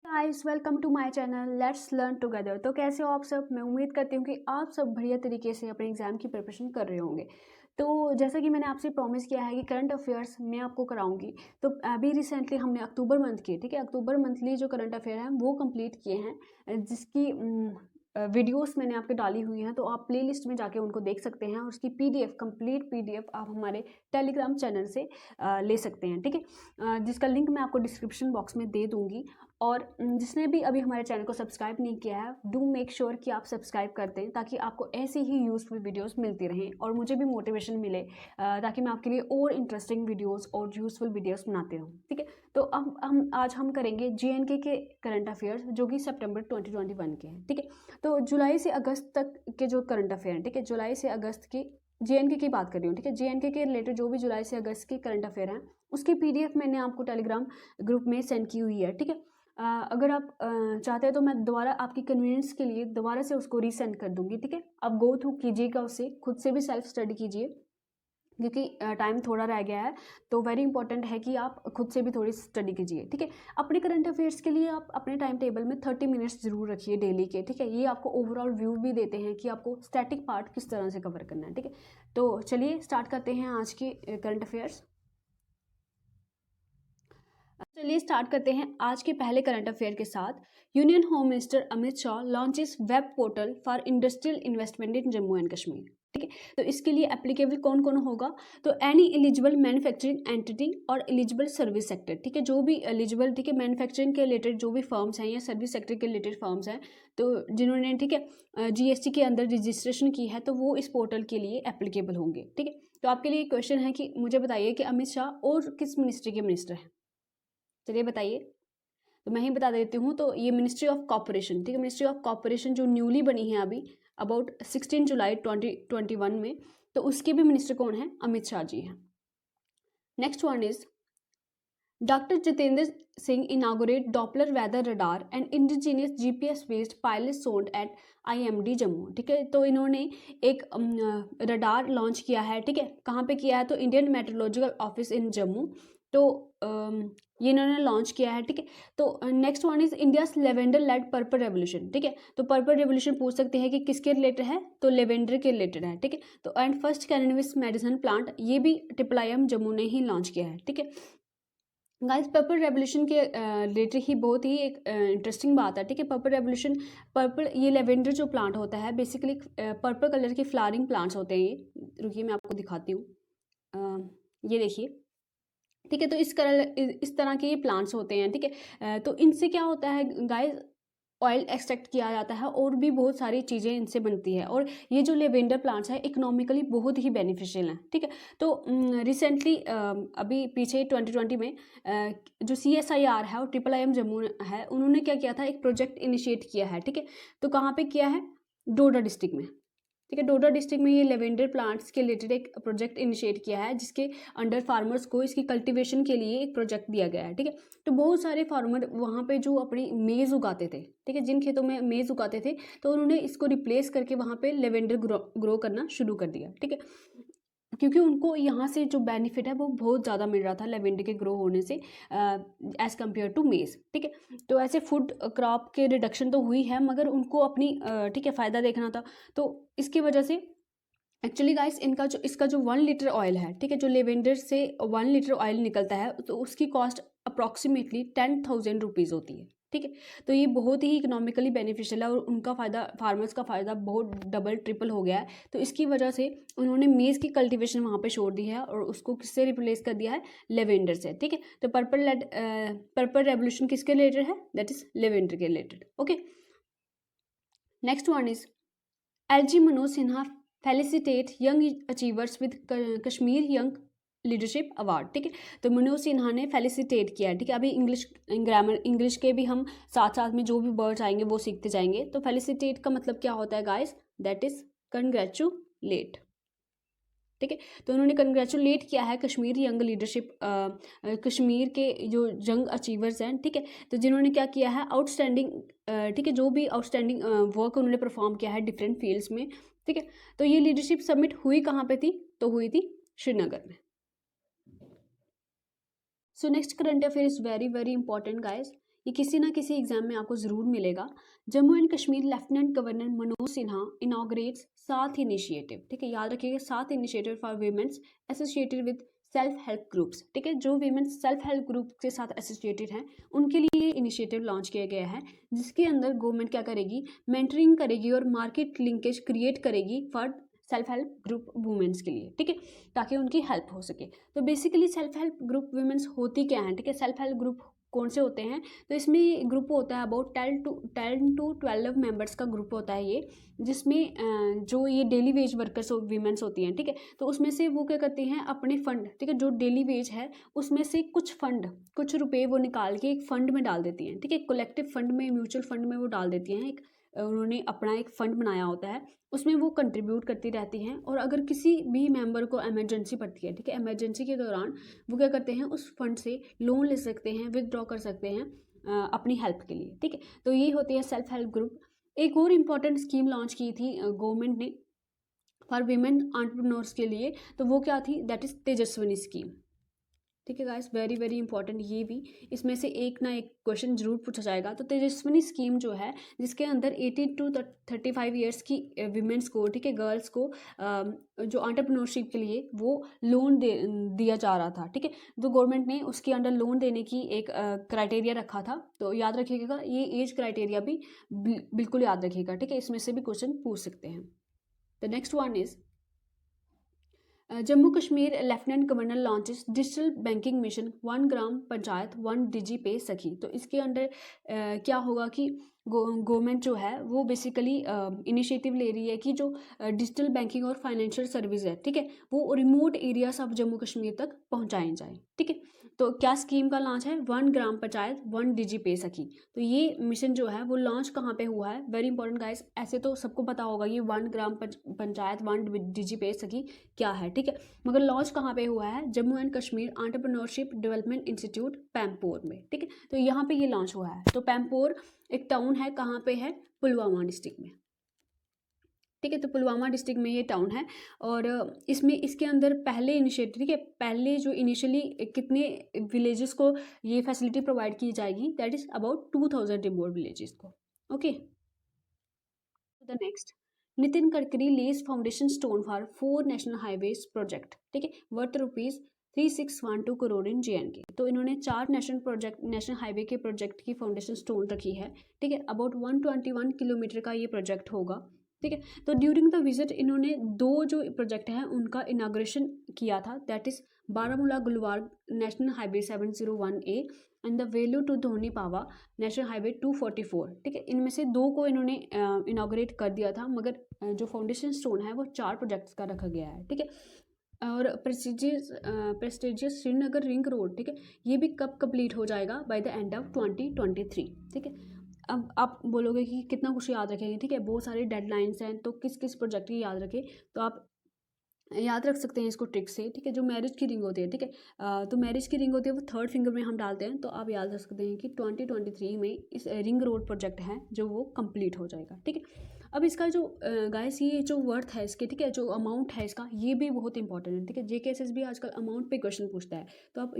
Guys welcome to my channel let's learn together. तो कैसे हो आप सब? मैं उम्मीद करती हूँ कि आप सब बढ़िया तरीके से अपने एग्जाम की प्रिपरेशन कर रहे होंगे। तो जैसा कि मैंने आपसे प्रॉमिस किया है कि करंट अफेयर्स मैं आपको कराऊंगी। तो अभी रिसेंटली हमने अक्टूबर मंथ की, ठीक है, अक्टूबर मंथली जो करंट अफेयर हैं वो कंप्लीट किए हैं, जिसकी वीडियोस मैंने आपके डाली हुई हैं, तो आप प्लेलिस्ट में जाके उनको देख सकते हैं और उसकी पीडीएफ, कंप्लीट पीडीएफ आप हमारे टेलीग्राम चैनल से ले सकते हैं, ठीक है, जिसका लिंक मैं आपको डिस्क्रिप्शन बॉक्स में दे दूंगी। और जिसने भी अभी हमारे चैनल को सब्सक्राइब नहीं किया है, डू मेक श्योर कि आप सब्सक्राइब कर दें ताकि आपको ऐसी ही यूज़फुल वीडियोस मिलती रहें और मुझे भी मोटिवेशन मिले, ताकि मैं आपके लिए और इंटरेस्टिंग वीडियोस और यूज़फुल वीडियोस बनाते रहूँ, ठीक है। तो अब हम करेंगे जीएनके के करंट अफेयर्स जो कि सितंबर 2021 के हैं, ठीक है। तो जुलाई से अगस्त तक के जो करंट अफेयर हैं, ठीक है, जुलाई से अगस्त की जेएनके की बात कर रही हूँ, ठीक है, जेएनके के रिलेटेड जो भी जुलाई से अगस्त के करंट अफेयर हैं उसकी पीडीएफ मैंने आपको टेलीग्राम ग्रुप में सेंड की हुई है, ठीक है। अगर आप चाहते हैं तो मैं दोबारा आपकी कन्वीनियंस के लिए दोबारा से उसको रीसेंड कर दूंगी, ठीक है। आप गो थ्रू कीजिएगा, उसे खुद से भी सेल्फ स्टडी कीजिए क्योंकि टाइम थोड़ा रह गया है, तो वेरी इंपॉर्टेंट है कि आप खुद से भी थोड़ी स्टडी कीजिए, ठीक है। अपने करंट अफेयर्स के लिए आप अपने टाइम टेबल में 30 मिनट्स जरूर रखिए डेली के, ठीक है। ये आपको ओवरऑल व्यू भी देते हैं कि आपको स्टैटिक पार्ट किस तरह से कवर करना है, ठीक है। तो चलिए स्टार्ट करते हैं आज के करंट अफेयर्स। चलिए स्टार्ट करते हैं आज के पहले करंट अफेयर के साथ। Union home minister Amit Shah launches web portal for industrial investment in Jammu and Kashmir, ठीक है। तो इसके लिए एप्लीकेबल कौन कौन होगा? तो एनी एलिजिबल मैन्युफैक्चरिंग एंटिटी और एलिजिबल सर्विस सेक्टर, ठीक है, जो भी एलिजिबल, ठीक है, मैन्युफैक्चरिंग के रिलेटेड जो भी फर्म्स हैं या सर्विस सेक्टर के रिलेटेड फर्म्स हैं, तो जिन्होंने, ठीक है, जीएसटी के अंदर रजिस्ट्रेशन की है, तो वो इस पोर्टल के लिए एप्लीकेबल होंगे, ठीक है। तो आपके लिए क्वेश्चन है कि मुझे बताइए कि अमित शाह और किस मिनिस्ट्री के मिनिस्टर हैं? चलिए बताइए। तो मैं ही बता देती हूँ। तो ये मिनिस्ट्री ऑफ कॉर्पोरेशन, ठीक है, मिनिस्ट्री ऑफ कॉर्पोरेशन जो न्यूली बनी है अभी अबाउट 16 जुलाई 2021 में, तो उसके भी मिनिस्टर कौन है? अमित शाह जी हैं। Next one is doctor Jitendra Singh inaugurate doppler weather radar and indigenous GPS based pilot sonde at IMD Jammu, ठीक है। तो इन्होंने एक रडार लॉन्च किया है, ठीक है, कहाँ पे किया है? तो Indian meteorological office in Jammu, तो ये इन्होंने लॉन्च किया है, ठीक है। तो next one is India's lavender led purple revolution, ठीक है। तो पर्पल रेवोल्यूशन पूछ सकते हैं कि किसके रिलेटेड है? तो लेवेंडर के रिलेटेड है, ठीक है। तो and first cannabis medicine plant, ये भी ट्रिपल जम्मू ने ही लॉन्च किया है, ठीक है। गाइस पर्पल रेवोल्यूशन के रिलेटेड ही बहुत ही एक इंटरेस्टिंग बात है, ठीक है। पर्पल रेवोल्यूशन, पर्पल, ये लेवेंडर जो प्लांट होता है बेसिकली पर्पल कलर के फ्लावरिंग प्लांट्स होते हैं ये। रुकिए मैं आपको दिखाती हूँ, ये देखिए, ठीक है। तो इस तरह के ये प्लांट्स होते हैं, ठीक है। तो इनसे क्या होता है गाइस? ऑयल एक्सट्रैक्ट किया जाता है और भी बहुत सारी चीज़ें इनसे बनती है, और ये जो लेवेंडर प्लांट्स है इकोनॉमिकली बहुत ही बेनिफिशियल हैं, ठीक है। तो रिसेंटली अभी पीछे 2020 में जो CSIR है और ट्रिपल जम्मू है, उन्होंने क्या किया था? एक प्रोजेक्ट इनिशिएट किया है, ठीक है। तो कहाँ पे किया है? डोडा डिस्ट्रिक्ट में, ठीक है। डोडा डिस्ट्रिक्ट में ये लेवेंडर प्लांट्स के रिलेटेड एक प्रोजेक्ट इनिशिएट किया है, जिसके अंडर फार्मर्स को इसकी कल्टीवेशन के लिए एक प्रोजेक्ट दिया गया है, ठीक है। तो बहुत सारे फार्मर वहाँ पे जो अपनी मेज़ उगाते थे, ठीक है, जिन खेतों में मेज़ उगाते थे, तो उन्होंने इसको रिप्लेस करके वहाँ पे लेवेंडर ग्रो करना शुरू कर दिया, ठीक है, क्योंकि उनको यहाँ से जो बेनिफिट है वो बहुत ज़्यादा मिल रहा था लेवेंडर के ग्रो होने से एज़ कम्पेयर टू मेज़, ठीक है। तो ऐसे फूड क्रॉप के रिडक्शन तो हुई है, मगर उनको अपनी ठीक है फ़ायदा देखना था, तो इसकी वजह से एक्चुअली गाइस इसका जो 1 लीटर ऑयल है, ठीक है, जो लेवेंडर से 1 लीटर ऑयल निकलता है, तो उसकी कॉस्ट अप्रॉक्सीमेटली 10,000 रुपीज़ होती है, ठीक है। तो ये बहुत ही इकोनॉमिकली बेनिफिशियल है और उनका फ़ायदा, फार्मर्स का फ़ायदा बहुत डबल ट्रिपल हो गया है। तो इसकी वजह से उन्होंने मेज़ की कल्टीवेशन वहाँ पे छोड़ दी है और उसको किससे रिप्लेस कर दिया है? लेवेंडर से, ठीक है। तो पर्पल रेवोल्यूशन किसके रिलेटेड है? दैट इज लेवेंडर के related, okay. Next one is LG Manoj Sinha felicitate young achievers with Kashmir young leadership award, ठीक है। तो मनोज सिन्हा ने फेलिसिटेट किया है, ठीक है। अभी इंग्लिश ग्रामर, इंग्लिश के भी हम साथ साथ में जो भी वर्ड्स आएंगे वो सीखते जाएंगे। तो फेलिसिटेट का मतलब क्या होता है गाइस? दैट इज कंग्रेचुलेट, ठीक है। तो उन्होंने कंग्रेचुलेट किया है कश्मीर यंग लीडरशिप, कश्मीर के जो यंग अचीवर्स हैं, ठीक है। तो जिन्होंने क्या किया है? आउटस्टैंडिंग, ठीक है, जो भी आउटस्टैंडिंग वर्क उन्होंने परफॉर्म किया है डिफरेंट फील्ड्स में, ठीक है। तो ये लीडरशिप समिट हुई कहाँ पे थी? तो हुई थी श्रीनगर में। So next current affair is very very important guys. ये किसी ना किसी एग्जाम में आपको ज़रूर मिलेगा। Jammu and Kashmir lieutenant governor Manoj Sinha inaugurates 7 initiative, ठीक है, याद रखिएगा 7 initiative for women's associated with self help groups, ठीक है, जो वीमेंस सेल्फ हेल्प ग्रुप के साथ एसोसिएटेड हैं उनके लिए इनिशिएटिव लॉन्च किया गया है, जिसके अंदर गवर्नमेंट क्या करेगी, मेंटरिंग करेगी और मार्केट लिंकेज क्रिएट करेगी for self help group womens के लिए, ठीक है, ताकि उनकी हेल्प हो सके। तो basically self help group womens होती क्या हैं, ठीक है, सेल्फ हेल्प ग्रुप कौन से होते हैं, तो इसमें ग्रुप होता है अबाउट 10 to 12 मेंबर्स का ग्रुप होता है ये, जिसमें जो ये डेली वेज वर्कर्स वीमेंस होती हैं, ठीक है, तो उसमें से वो क्या करती हैं अपने फंड, ठीक है, जो डेली वेज है उसमें से कुछ रुपए वो निकाल के एक फंड में डाल देती हैं, ठीक है, कलेक्टिव फंड में, म्यूचुअल फंड में वो डाल देती हैं। उन्होंने अपना एक फ़ंड बनाया होता है, उसमें वो कंट्रीब्यूट करती रहती हैं, और अगर किसी भी मेंबर को इमरजेंसी पड़ती है, ठीक है, इमरजेंसी के दौरान वो क्या करते हैं, उस फंड से लोन ले सकते हैं, विदड्रॉ कर सकते हैं अपनी हेल्प के लिए, ठीक है। तो ये होती है सेल्फ हेल्प ग्रुप। एक और इम्पॉर्टेंट स्कीम लॉन्च की थी गवर्नमेंट ने फॉर वीमेन एंटरप्रेन्योर्स के लिए, तो वो क्या थी, दैट इज़ तेजस्विनी स्कीम, ठीक है गाइस, वेरी वेरी इंपॉर्टेंट ये भी, इसमें से एक ना एक क्वेश्चन जरूर पूछा जाएगा। तो तेजस्विनी स्कीम जो है, जिसके अंदर 18 to 35 ईयर्स की विमेंस को, ठीक है, गर्ल्स को जो एंटरप्रेन्योरशिप के लिए वो लोन दिया जा रहा था, ठीक है, तो गवर्नमेंट ने उसके अंडर लोन देने की एक क्राइटेरिया रखा था। तो याद रखिएगा ये एज क्राइटेरिया भी बिल्कुल याद रखिएगा, ठीक है, इसमें से भी क्वेश्चन पूछ सकते हैं। The next one is Jammu Kashmir lieutenant governor launches digital banking mission 1 ग्राम पंचायत 1 डिजी पे सखी। तो इसके अंडर क्या होगा कि गवर्नमेंट जो है वो बेसिकली इनिशिएटिव ले रही है कि जो डिजिटल बैंकिंग और फाइनेंशियल सर्विस है, ठीक है, वो remote areas of Jammu Kashmir तक पहुंचाए जाए, ठीक है। तो क्या स्कीम का लॉन्च है, 1 ग्राम पंचायत 1 डिजी पे सखी। तो ये मिशन जो है वो लॉन्च कहाँ पे हुआ है, वेरी इंपॉर्टेंट गाइस, ऐसे तो सबको पता होगा ये 1 ग्राम पंचायत 1 डिजी पे सखी क्या है, ठीक है, मगर लॉन्च कहाँ पे हुआ है, Jammu and Kashmir entrepreneurship development institute Pampore में, ठीक है, तो यहाँ पे ये लॉन्च हुआ है। तो पैमपोर एक टाउन है, कहाँ पे है, पुलवामा डिस्ट्रिक्ट में, ठीक है, तो पुलवामा डिस्ट्रिक्ट में ये टाउन है, और इसमें इसके अंदर पहले इनिशिएटिव, ठीक है, पहले जो इनिशियली कितने विलेजेस को ये फैसिलिटी प्रोवाइड की जाएगी, that is about 2000 remote villages को, okay. The next, Nitin Gadkari lays foundation stone for 4 national highways project, ठीक है, वर्थ ₹3612 करोड़ इन JNK। तो इन्होंने 4 नेशनल हाईवे के प्रोजेक्ट की फाउंडेशन स्टोन रखी है, ठीक है, अबाउट 121 किलोमीटर का ये प्रोजेक्ट होगा, ठीक है। तो ड्यूरिंग द विजिट इन्होंने 2 जो प्रोजेक्ट हैं उनका इनाग्रेशन किया था, that is Baramulla Gulmarg national highway 701A and the Vailoo to Doni Pawa national highway 244, ठीक है, इनमें से 2 को इन्होंने इनाग्रेट कर दिया था, मगर जो फाउंडेशन स्टोन है वो 4 प्रोजेक्ट्स का रखा गया है, ठीक है। और प्रेस्टिजियस श्रीनगर रिंग रोड, ठीक है, ये भी कब कंप्लीट हो जाएगा, बाय द एंड ऑफ 2023, ठीक है। अब आप बोलोगे कि कितना कुछ याद रखेंगे, ठीक है, बहुत सारे डेडलाइंस हैं, तो किस किस प्रोजेक्ट की याद रखें, तो आप याद रख सकते हैं इसको ट्रिक से, ठीक है, जो मैरिज की रिंग होती है, ठीक है, तो मैरिज की रिंग होती है वो 3rd फिंगर में हम डालते हैं, तो आप याद रख सकते हैं कि 2023 में इस रिंग रोड प्रोजेक्ट है जो वो कंप्लीट हो जाएगा, ठीक है। अब इसका जो गाइस ये जो वर्थ है इसके, ठीक है, जो अमाउंट है इसका ये भी बहुत इंपॉर्टेंट है, ठीक है, JKSSB आजकल अमाउंट पे क्वेश्चन पूछता है, तो आप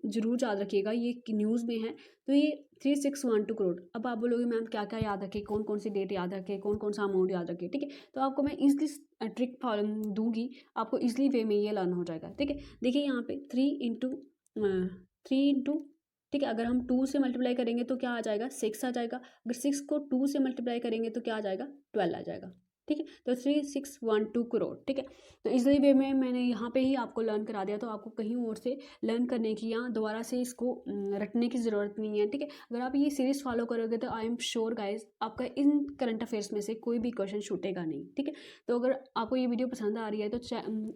जरूर याद रखिएगा, ये न्यूज़ में है, तो ये 3612 करोड़। अब आप बोलोगे मैम क्या क्या याद रखे, कौन कौन सी डेट याद रखे, कौन कौन सा अमाउंट याद रखे, ठीक है, तो आपको मैं ईजिली ट्रिक दूंगी, आपको ईजिली वे में ये लर्न हो जाएगा, ठीक है। देखिए यहाँ पे 3 इंटू, ठीक है, अगर हम 2 से मल्टीप्लाई करेंगे तो क्या आ जाएगा, 6 आ जाएगा, अगर 6 को 2 से मल्टीप्लाई करेंगे तो क्या आ जाएगा, 12 आ जाएगा, ठीक है, तो 3612 करोड़, ठीक है। तो इजली वे में मैंने यहाँ पे ही आपको लर्न करा दिया, तो आपको कहीं और से लर्न करने की या दोबारा से इसको रटने की ज़रूरत नहीं है, ठीक है। अगर आप ये सीरीज फॉलो करोगे तो आई एम श्योर गाइज आपका इन करंट अफेयर्स में से कोई भी क्वेश्चन छूटेगा नहीं, ठीक है। तो अगर आपको ये वीडियो पसंद आ रही है तो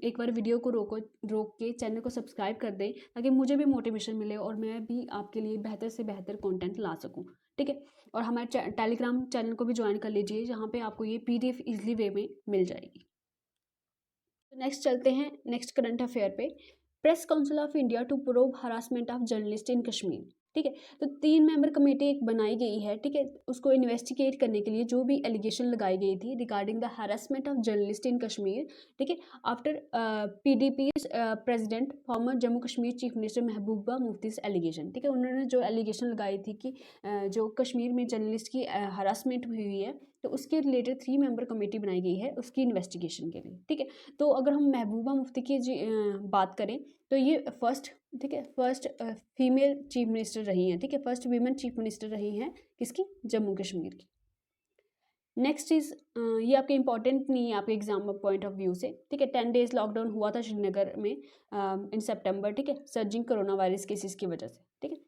एक बार वीडियो को रोक के चैनल को सब्सक्राइब कर दें, ताकि मुझे भी मोटिवेशन मिले और मैं भी आपके लिए बेहतर से बेहतर कॉन्टेंट ला सकूँ, ठीक है। और हमारे टेलीग्राम चैनल को भी ज्वाइन कर लीजिए, जहाँ पे आपको ये PDF इजीली वे में मिल जाएगी। तो नेक्स्ट चलते हैं नेक्स्ट करंट अफेयर पे। Press council of India to probe harassment of journalist in Kashmir, ठीक है। तो 3 मेंबर कमेटी एक बनाई गई है, ठीक है, उसको इन्वेस्टिगेट करने के लिए जो भी एलिगेशन लगाई गई थी regarding the harassment of journalist in Kashmir, ठीक है, after PDP president former Jammu Kashmir chief minister Mehbooba Mufti's allegation, ठीक है, उन्होंने जो एलिगेशन लगाई थी कि जो कश्मीर में जर्नलिस्ट की हरासमेंट हुई है, तो उसके रिलेटेड 3 मेंबर कमेटी बनाई गई है उसकी इन्वेस्टिगेशन के लिए, ठीक है। तो अगर हम महबूबा मुफ्ती की बात करें तो ये फर्स्ट, ठीक है, फर्स्ट फीमेल चीफ मिनिस्टर रही हैं, ठीक है, फर्स्ट वीमेन चीफ मिनिस्टर रही हैं किसकी, जम्मू कश्मीर की। नेक्स्ट इज ये आपके इंपॉर्टेंट नहीं है आपके एग्जाम पॉइंट ऑफ व्यू से, ठीक है। 10 डेज लॉकडाउन हुआ था श्रीनगर में इन सितंबर, ठीक है, सर्जिंग कोरोना वायरस केसेस की वजह से, ठीक है।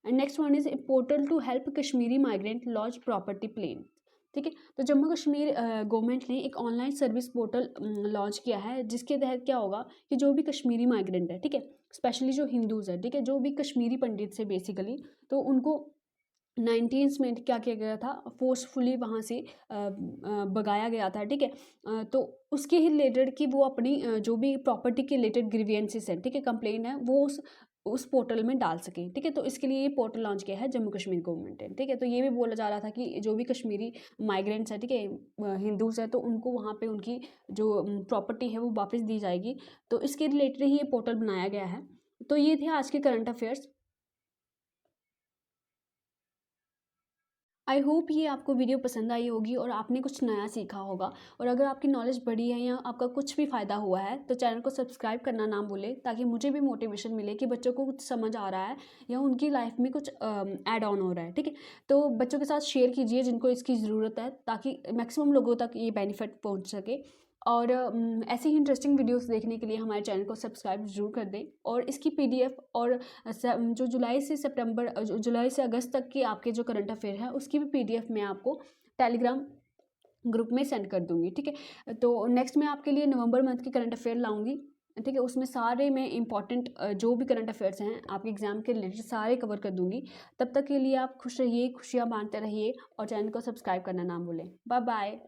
And next one is portal to help Kashmiri migrant launch property plan, ठीक है। तो जम्मू कश्मीर गवर्नमेंट ने एक ऑनलाइन सर्विस पोर्टल लॉन्च किया है, जिसके तहत क्या होगा कि जो भी कश्मीरी माइग्रेंट है, ठीक है, स्पेशली जो हिंदूज़ है, ठीक है, जो भी कश्मीरी पंडित से बेसिकली, तो उनको 19 में क्या किया गया था, फोर्सफुली वहाँ से भगाया गया था, ठीक है। तो उसके ही रिलेटेड कि वो अपनी जो भी प्रॉपर्टी के रिलेटेड ग्रीवियंसेस है, ठीक है, कंप्लेन है, वो उस पोर्टल में डाल सकें, ठीक है। तो इसके लिए ये पोर्टल लॉन्च किया है जम्मू कश्मीर गवर्नमेंट ने, ठीक है। तो ये भी बोला जा रहा था कि जो भी कश्मीरी माइग्रेंट्स है, ठीक है, हिंदूज़ है, तो उनको वहाँ पे उनकी जो प्रॉपर्टी है वो वापस दी जाएगी। तो इसके रिलेटेड ही ये पोर्टल बनाया गया है। तो ये थे आज के करंट अफेयर्स। आई होप ये आपको वीडियो पसंद आई होगी और आपने कुछ नया सीखा होगा। और अगर आपकी नॉलेज बढ़ी है या आपका कुछ भी फ़ायदा हुआ है तो चैनल को सब्सक्राइब करना ना भूलें, ताकि मुझे भी मोटिवेशन मिले कि बच्चों को कुछ समझ आ रहा है या उनकी लाइफ में कुछ ऐड ऑन हो रहा है, ठीक है। तो बच्चों के साथ शेयर कीजिए जिनको इसकी ज़रूरत है, ताकि मैक्सिमम लोगों तक ये बेनिफिट पहुँच सके। और ऐसे ही इंटरेस्टिंग वीडियोस देखने के लिए हमारे चैनल को सब्सक्राइब जरूर कर दें। और इसकी पीडीएफ और जो जुलाई से अगस्त तक के आपके जो करंट अफेयर है उसकी भी पीडीएफ मैं आपको टेलीग्राम ग्रुप में सेंड कर दूंगी, ठीक है। तो नेक्स्ट मैं आपके लिए नवंबर मंथ के करंट अफेयर लाऊंगी, ठीक है। उसमें सारे मैं इंपॉर्टेंट जो भी करंट अफेयर्स हैं आपके एग्जाम के रिलेटेड सारे कवर कर दूंगी। तब तक के लिए आप खुश रहिए, खुशियाँ बांटते रहिए और चैनल को सब्सक्राइब करना ना भूलें। Bye bye.